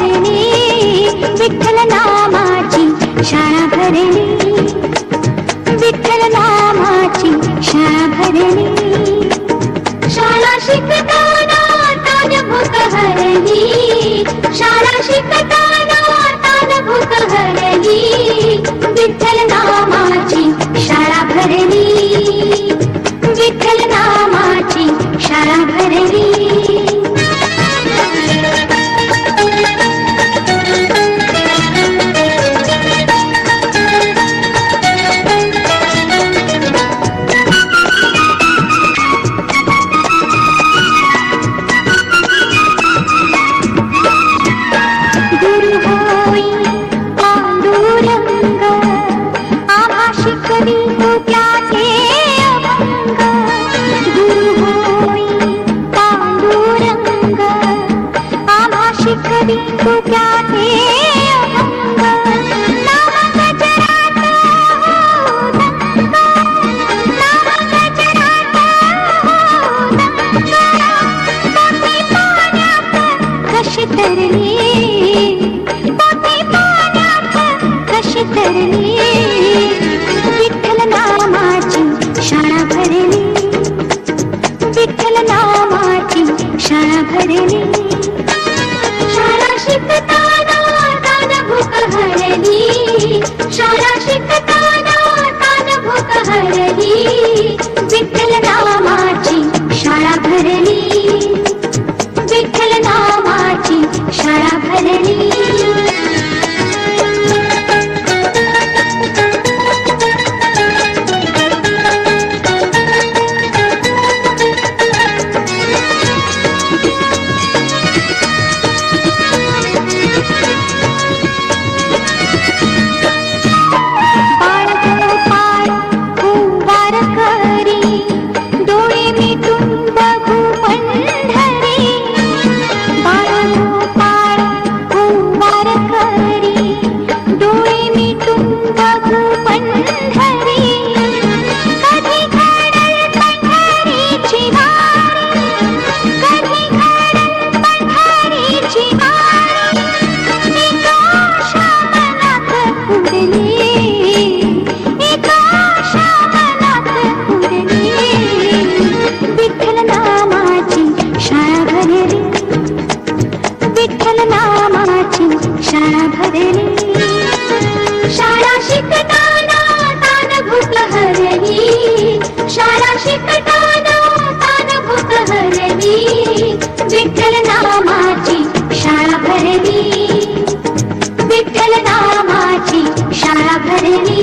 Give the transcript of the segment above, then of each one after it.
भरली, विठ्ठल नामाची शाळा भरली, विठ्ठल नामाची शाळा भरली. शाळा शिकताना तान भूक हरली, शाळा शिकताना तान भूक हरली, विठ्ठल नामाची शाळा भरली, विठ्ठल नामाची शाळा भरली. गुरु होई पांडुरंग, आम्हा शिकवी तू त्याचे अभंग. गुरु होई पांडुरंग, आम्हा शिकवी तू त्याचे अभंग. नामगजरात हो दंग, नामगजरात हो दंग. पोथी पाण्यात कशी तरली, पोथी पाण्यात कशी तरली, विठ्ठल नामाची शाळा भरली, विठ्ठल नामाची शाळा भरली. शाळा शिकताना तान भूक हरली, शाळा शिकताना तान भूक हरली, विठ्ठल नामाची शाळा भरली, विठ्ठल नामाची शाळा भरली. बाळगोपाळ कुंभार करी, डोळे मिटून बघू पंढरी. बाळगोपाळ कुंभार करी, डोळे मिटून बघू पंढरी. कधी घडल पंढरीची वारी, कधी घडल पंढरीची वारी, एक आशा मनात उरली, एक आशा मनात उरली, विठ्ठल नामाची शाळा भरली, विठ्ठल नामाची शाळा भरली. शाळा शिकताना तान भूक हरली, शाळा शिकताना तान भूक हरली, विठ्ठल नामाची शाळा भरली, विठ्ठल नामाची शाळा भरली.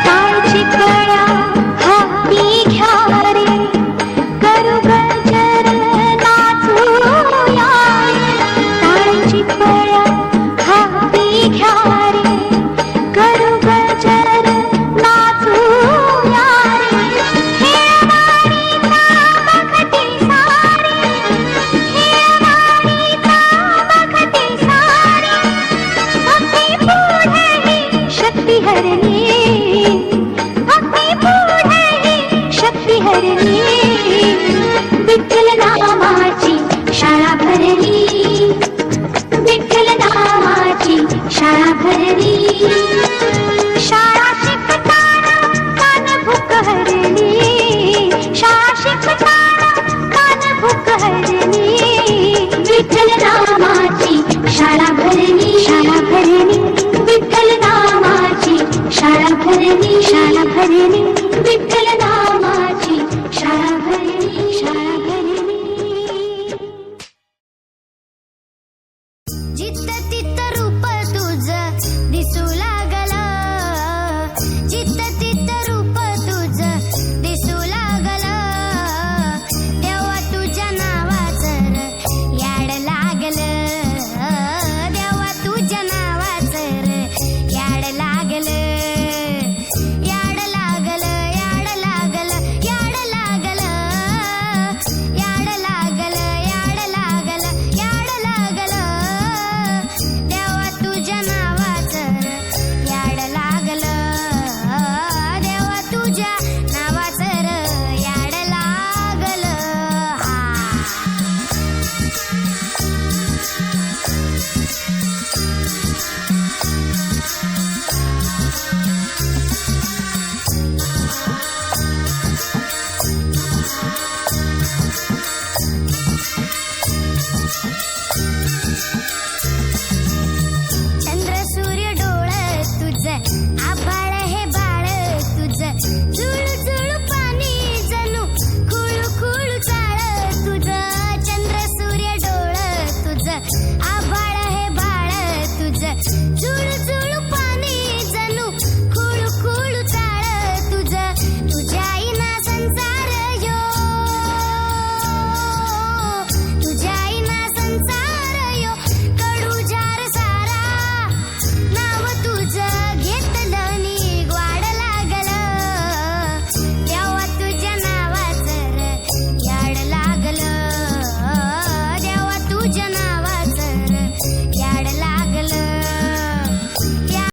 काळची कळ्या हाती घ्या रे, करू गजर नाचूया. काळची कळ्या हाती घ्या रे, करू गजर नाचूया रे. हे वारीचा बघती सारी, हे वारीचा बघती सारी, भक्ती पुढे शक्ती हरली, भक्ती पुढे शक्ती हरली, विठ्ठल नामाची शाळा भरली, विठ्ठल नामाची शाळा भरली.